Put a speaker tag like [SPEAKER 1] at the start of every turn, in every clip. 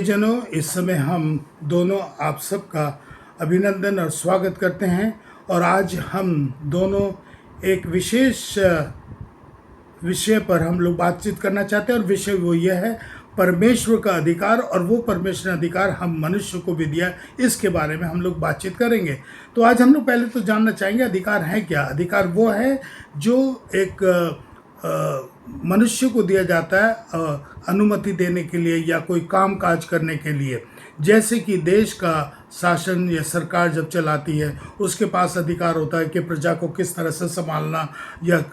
[SPEAKER 1] प्रियजनों, इस समय हम दोनों आप सबका अभिनंदन और स्वागत करते हैं। और आज हम दोनों एक विशेष विषय पर हम लोग बातचीत करना चाहते हैं, और विषय वो यह है परमेश्वर का अधिकार, और वो परमेश्वर अधिकार हम मनुष्य को भी दिया, इसके बारे में हम लोग बातचीत करेंगे। तो आज हम लोग पहले तो जानना चाहेंगे अधिकार है क्या। अधिकार वो है जो एक मनुष्य को दिया जाता है अनुमति देने के लिए या कोई काम काज करने के लिए। जैसे कि देश का शासन या सरकार जब चलाती है, उसके पास अधिकार होता है कि प्रजा को किस तरह से संभालना या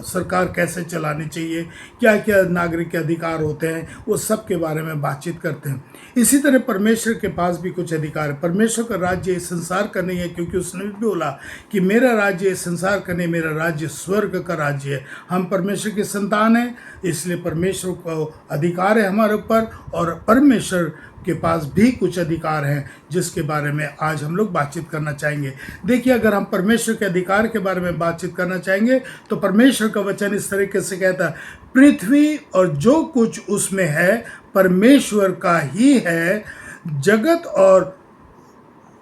[SPEAKER 1] सरकार कैसे चलानी चाहिए, क्या क्या नागरिक के अधिकार होते हैं, वो सब के बारे में बातचीत करते हैं। इसी तरह परमेश्वर के पास भी कुछ अधिकार है। परमेश्वर का राज्य इस संसार का नहीं है, क्योंकि उसने भी बोला कि मेरा राज्य इस संसार का नहीं, मेरा राज्य स्वर्ग का राज्य है। हम परमेश्वर के संतान हैं, इसलिए परमेश्वर को अधिकार है हमारे ऊपर, और परमेश्वर के पास भी कुछ अधिकार हैं जिसके बारे में आज हम लोग बातचीत करना चाहेंगे। देखिए, अगर हम परमेश्वर के अधिकार के बारे में बातचीत करना चाहेंगे तो परमेश्वर का वचन इस तरीके से कहता है, पृथ्वी और जो कुछ उसमें है परमेश्वर का ही है, जगत और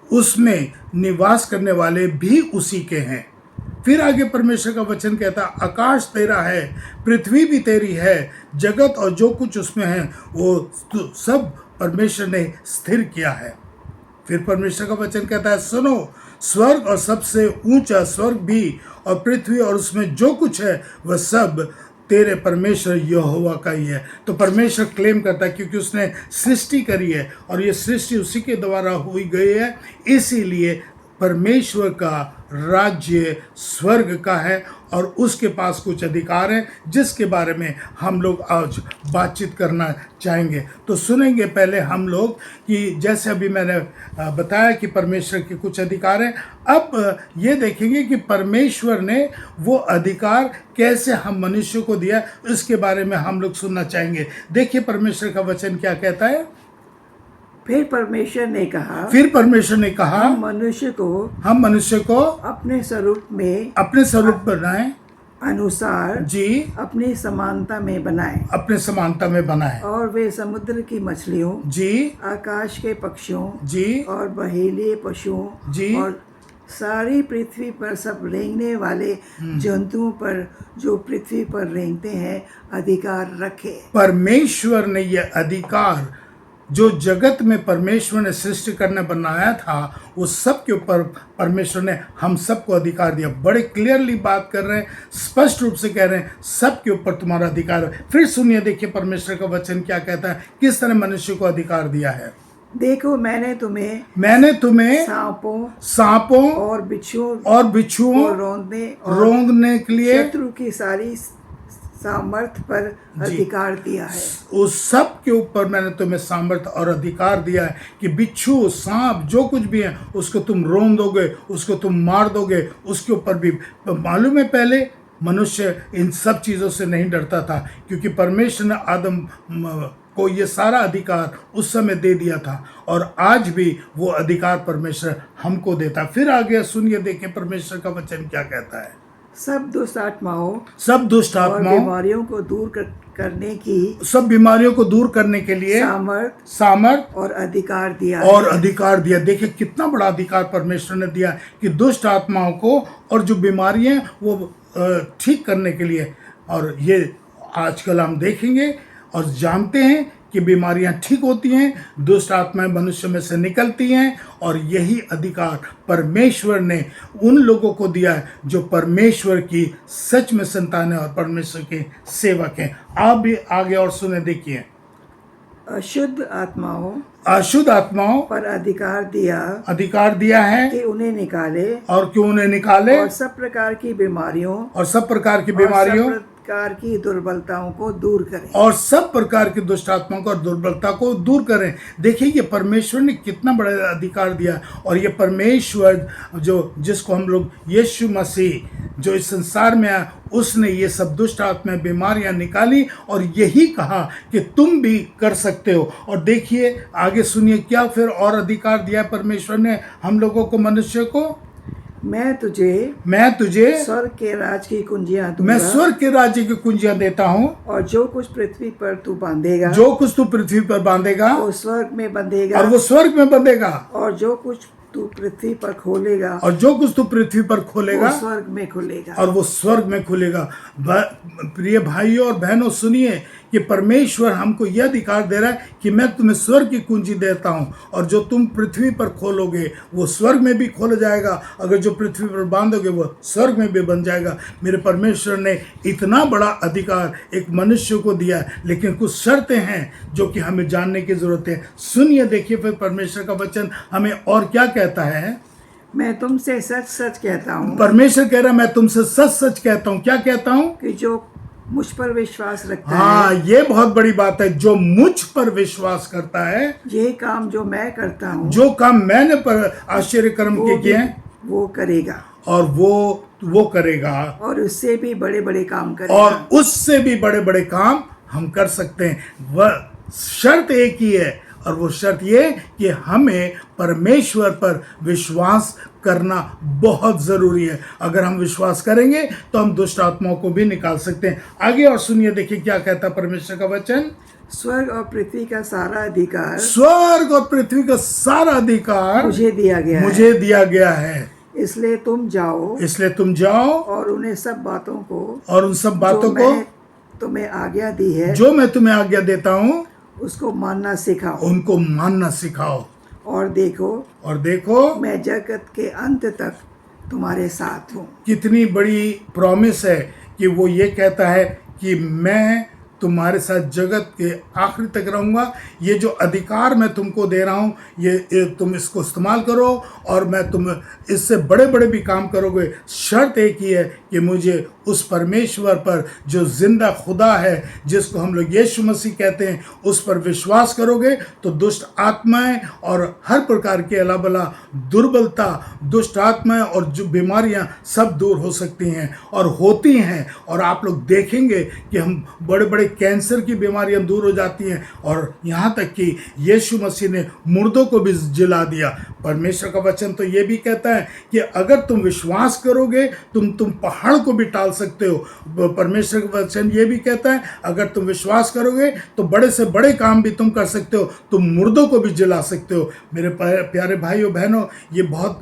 [SPEAKER 1] उसमें निवास करने वाले भी उसी के हैं। फिर आगे परमेश्वर का वचन कहता, आकाश तेरा है, पृथ्वी भी तेरी है, जगत और जो कुछ उसमें है वो सब परमेश्वर ने स्थिर किया है। फिर परमेश्वर का वचन कहता है, सुनो, स्वर्ग और सबसे ऊंचा स्वर्ग भी और पृथ्वी और उसमें जो कुछ है वह सब तेरे परमेश्वर यहोवा का ही है। तो परमेश्वर क्लेम करता है, क्योंकि उसने सृष्टि करी है और ये सृष्टि उसी के द्वारा हुई गई है, इसीलिए परमेश्वर का राज्य स्वर्ग का है और उसके पास कुछ अधिकार हैं जिसके बारे में हम लोग आज बातचीत करना चाहेंगे। तो सुनेंगे पहले हम लोग कि जैसे अभी मैंने बताया कि परमेश्वर के कुछ अधिकार हैं, अब ये देखेंगे कि परमेश्वर ने वो अधिकार कैसे हम मनुष्य को दिया, इसके बारे में हम लोग सुनना चाहेंगे। देखिए परमेश्वर का वचन क्या कहता है।
[SPEAKER 2] फिर परमेश्वर ने कहा हम
[SPEAKER 1] मनुष्य को
[SPEAKER 2] अपने स्वरूप
[SPEAKER 1] बनाएं,
[SPEAKER 2] अनुसार
[SPEAKER 1] जी
[SPEAKER 2] अपनी समानता में बनाए, और वे समुद्र की मछलियों
[SPEAKER 1] जी,
[SPEAKER 2] आकाश के पक्षियों
[SPEAKER 1] जी,
[SPEAKER 2] और बहेलिए पशुओं
[SPEAKER 1] जी,
[SPEAKER 2] और सारी पृथ्वी पर सब रेंगने वाले जंतुओं पर जो पृथ्वी पर रेंगते हैं अधिकार रखे।
[SPEAKER 1] परमेश्वर ने यह अधिकार जो जगत में परमेश्वर ने सृष्टि करने बनाया था, वो सब के ऊपर परमेश्वर ने हम सबको अधिकार दिया। बड़े क्लियरली बात कर रहे हैं, स्पष्ट रूप से कह रहे हैं, सब के ऊपर तुम्हारा अधिकार है। फिर सुनिए, देखिए परमेश्वर का वचन क्या कहता है, किस तरह मनुष्य को अधिकार दिया है।
[SPEAKER 2] देखो, मैंने तुम्हें
[SPEAKER 1] सांपों
[SPEAKER 2] और बिच्छुओं
[SPEAKER 1] को रौंदने के लिए
[SPEAKER 2] शत्रु की सारी सामर्थ्य पर अधिकार दिया है।
[SPEAKER 1] उस सब के ऊपर मैंने तुम्हें सामर्थ्य और अधिकार दिया है कि बिच्छू, सांप, जो कुछ भी है उसको तुम रौंद दोगे, उसको तुम मार दोगे। उसके ऊपर भी मालूम है, पहले मनुष्य इन सब चीज़ों से नहीं डरता था, क्योंकि परमेश्वर ने आदम को ये सारा अधिकार उस समय दे दिया था, और आज भी वो अधिकार परमेश्वर हमको देता। फिर आगे सुनिए, देखिए परमेश्वर का वचन क्या कहता है।
[SPEAKER 2] सब दुष्ट आत्माओं
[SPEAKER 1] और
[SPEAKER 2] बीमारियों को दूर करने के लिए
[SPEAKER 1] सामर्थ
[SPEAKER 2] और अधिकार दिया।
[SPEAKER 1] देखिए कितना बड़ा अधिकार परमेश्वर ने दिया कि दुष्ट आत्माओं को और जो बीमारियां वो ठीक करने के लिए। और ये आजकल हम देखेंगे और जानते हैं कि बीमारियां ठीक होती हैं, दुष्ट आत्माएं मनुष्य में से निकलती हैं, और यही अधिकार परमेश्वर ने उन लोगों को दिया है जो परमेश्वर की सच में संतान है और परमेश्वर के सेवक हैं। आप भी आगे और सुने, देखिए।
[SPEAKER 2] अशुद्ध
[SPEAKER 1] आत्माओं
[SPEAKER 2] पर अधिकार दिया
[SPEAKER 1] है
[SPEAKER 2] कि उन्हें निकाले,
[SPEAKER 1] और
[SPEAKER 2] सब प्रकार की बीमारियों प्रकार की दुर्बलताओं को दूर करें,
[SPEAKER 1] और सब प्रकार की दुष्ट आत्माओं को और दुर्बलता को दूर करें। देखिए ये परमेश्वर ने कितना बड़ा अधिकार दिया, और ये परमेश्वर जिसको हम लोग यीशु मसीह जो इस संसार में आया, उसने ये सब दुष्ट आत्माएं, बीमारियां निकाली, और यही कहा कि तुम भी कर सकते हो। और देखिए आगे सुनिए क्या फिर और अधिकार दिया परमेश्वर ने हम लोगों को, मनुष्य को।
[SPEAKER 2] मैं तुझे स्वर्ग के राज की कुंजियां
[SPEAKER 1] मैं
[SPEAKER 2] दूंगा,
[SPEAKER 1] स्वर्ग के राज्य की कुंजियां देता हूँ,
[SPEAKER 2] और जो कुछ पृथ्वी पर तू बांधेगा
[SPEAKER 1] जो कुछ तू पृथ्वी पर बांधेगा
[SPEAKER 2] वो स्वर्ग में बंधेगा,
[SPEAKER 1] और वो स्वर्ग में बंधेगा,
[SPEAKER 2] और जो कुछ तू पृथ्वी पर खोलेगा
[SPEAKER 1] और जो कुछ तू पृथ्वी पर
[SPEAKER 2] वो
[SPEAKER 1] खोलेगा
[SPEAKER 2] स्वर्ग में खुलेगा।
[SPEAKER 1] और वो स्वर्ग में खुलेगा। प्रिय भाइयों और बहनों, सुनिए कि परमेश्वर हमको यह अधिकार दे रहा है कि मैं तुम्हें स्वर्ग की कुंजी देता हूं, और जो तुम पृथ्वी पर खोलोगे वो स्वर्ग में भी खोल जाएगा, अगर जो पृथ्वी पर बांधोगे वो स्वर्ग में भी बन जाएगा। मेरे परमेश्वर ने इतना बड़ा अधिकार एक मनुष्य को दिया है, लेकिन कुछ शर्तें हैं जो कि हमें जानने की जरूरत है। सुनिए, देखिए फिर परमेश्वर का वचन हमें और क्या कहता है।
[SPEAKER 2] मैं तुमसे सच सच कहता हूँ,
[SPEAKER 1] परमेश्वर कह रहा है मैं तुमसे सच सच कहता हूँ। क्या कहता हूँ?
[SPEAKER 2] कि जो मुझ पर विश्वास रखता
[SPEAKER 1] हाँ, ये बहुत बड़ी बात है। जो मुझ पर विश्वास करता है,
[SPEAKER 2] है, ये काम जो मैं करता हूँ
[SPEAKER 1] जो काम मैंने पर आश्चर्य कर्म
[SPEAKER 2] वो
[SPEAKER 1] के
[SPEAKER 2] भी
[SPEAKER 1] किए हैं,
[SPEAKER 2] वो करेगा,
[SPEAKER 1] और वो करेगा,
[SPEAKER 2] और उससे भी बड़े बड़े काम करेगा।
[SPEAKER 1] और उससे भी बड़े बड़े काम हम कर सकते हैं। वह शर्त एक ही है, और वो शर्त ये कि हमें परमेश्वर पर विश्वास करना बहुत ज़रूरी है। अगर हम विश्वास करेंगे तो हम दुष्ट आत्माओं को भी निकाल सकते हैं। आगे और सुनिए, देखिए क्या कहता है परमेश्वर का वचन।
[SPEAKER 2] स्वर्ग और पृथ्वी का सारा अधिकार
[SPEAKER 1] स्वर्ग और पृथ्वी का सारा अधिकार
[SPEAKER 2] मुझे दिया गया है, इसलिए तुम जाओ और उन्हें सब बातों को
[SPEAKER 1] और उन सब बातों
[SPEAKER 2] जो
[SPEAKER 1] को
[SPEAKER 2] मैंने तुम्हें आज्ञा दी है
[SPEAKER 1] जो मैं तुम्हें आज्ञा देता हूँ
[SPEAKER 2] उसको मानना सिखाओ।
[SPEAKER 1] उनको मानना सिखाओ।
[SPEAKER 2] और देखो मैं जगत के अंत तक तुम्हारे साथ हूँ।
[SPEAKER 1] कितनी बड़ी प्रॉमिस है कि वो ये कहता है कि मैं तुम्हारे साथ जगत के आखिरी तक रहूँगा। ये जो अधिकार मैं तुमको दे रहा हूँ, ये तुम इसको इस्तेमाल करो, और मैं तुम इससे बड़े बड़े भी काम करोगे। शर्त एक ही है कि मुझे उस परमेश्वर पर जो जिंदा खुदा है, जिसको हम लोग यीशु मसीह कहते हैं, उस पर विश्वास करोगे तो दुष्ट आत्माएं और हर प्रकार के अलाबला दुर्बलता, दुष्ट आत्माएं और जो बीमारियां सब दूर हो सकती हैं और होती हैं। और आप लोग देखेंगे कि हम बड़े बड़े कैंसर की बीमारियां दूर हो जाती हैं, और यहाँ तक कि यीशु मसीह ने मुर्दों को भी जिला दिया। परमेश्वर का वचन तो ये भी कहता है कि अगर तुम विश्वास करोगे तुम पहाड़ को भी टाल सकते हो। परमेश्वर का वचन ये भी कहता है अगर तुम विश्वास करोगे तो बड़े से बड़े काम भी तुम कर सकते हो, तुम मुर्दों को भी जिला सकते हो। मेरे प्यारे भाइयों बहनों, ये बहुत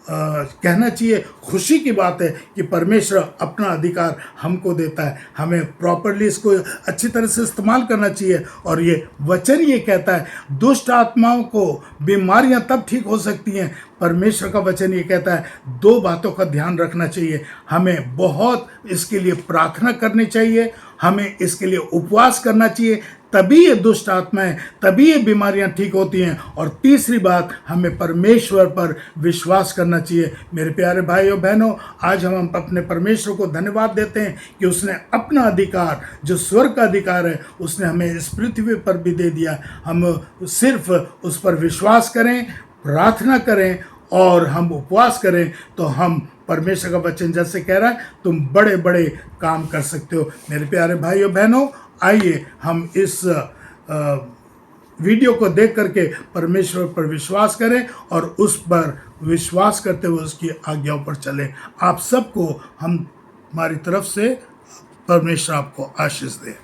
[SPEAKER 1] कहना चाहिए खुशी की बात है कि परमेश्वर अपना अधिकार हमको देता है। हमें प्रॉपरली इसको अच्छी तरह से इस्तेमाल करना चाहिए। और ये वचन ये कहता है दुष्ट आत्माओं को बीमारियां तब ठीक हो सकती हैं। परमेश्वर का वचन ये कहता है दो बातों का ध्यान रखना चाहिए। हमें बहुत इसके लिए प्रार्थना करनी चाहिए, हमें इसके लिए उपवास करना चाहिए, तभी ये दुष्ट आत्माएं, तभी ये बीमारियां ठीक होती हैं। और तीसरी बात, हमें परमेश्वर पर विश्वास करना चाहिए। मेरे प्यारे भाइयों बहनों, आज हम अपने परमेश्वर को धन्यवाद देते हैं कि उसने अपना अधिकार, जो स्वर्ग का अधिकार है, उसने हमें इस पृथ्वी पर भी दे दिया। हम सिर्फ उस पर विश्वास करें, प्रार्थना करें और हम उपवास करें तो हम परमेश्वर का वचन जैसे कह रहा है तुम बड़े बड़े काम कर सकते हो। मेरे प्यारे भाइयों बहनों, आइए हम इस वीडियो को देख करके परमेश्वर पर विश्वास करें और उस पर विश्वास करते हुए उसकी आज्ञाओं पर चलें। आप सबको हमारी तरफ से परमेश्वर आपको आशीष दे।